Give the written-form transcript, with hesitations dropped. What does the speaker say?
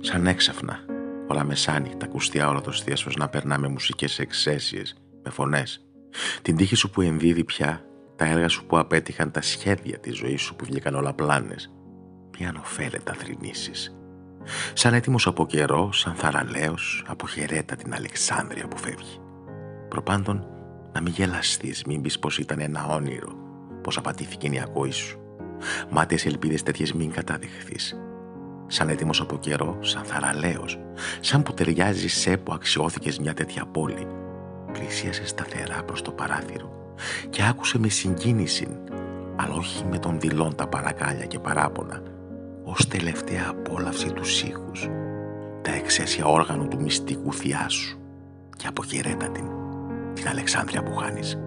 Σαν έξαφνα, όλα μεσάνυχτα, ακουστιά όλα το θείασος να περνά με μουσικές εξαίσιες, με φωνές. Την τύχη σου που ενδίδει πια, τα έργα σου που απέτυχαν, τα σχέδια της ζωής σου που βγήκαν όλα πλάνες. Μια ανοφέλετα θρηνήσεις. Σαν έτοιμος από καιρό, σαν θαραλέος, αποχαιρέτα την Αλεξάνδρεια που φεύγει. Προπάντων, να μην γελαστείς, μην πεις πως ήταν ένα όνειρο, πως απατήθηκε η ακοή σου. Μάτιες ελπίδες τέτοιες μην καταδεχθείς. Σαν έτοιμος από καιρό, σαν θαραλέος, σαν που ταιριάζει σε που αξιώθηκες μια τέτοια πόλη, πλησίασε σταθερά προς το παράθυρο και άκουσε με συγκίνηση, αλλά όχι με τον δηλών τα παρακάλια και παράπονα, ως τελευταία απόλαυση τους ήχους, τα εξαίσια όργανου του μυστικού θειάσου, και αποχαιρέτα την Αλεξάνδρεια που χάνεις.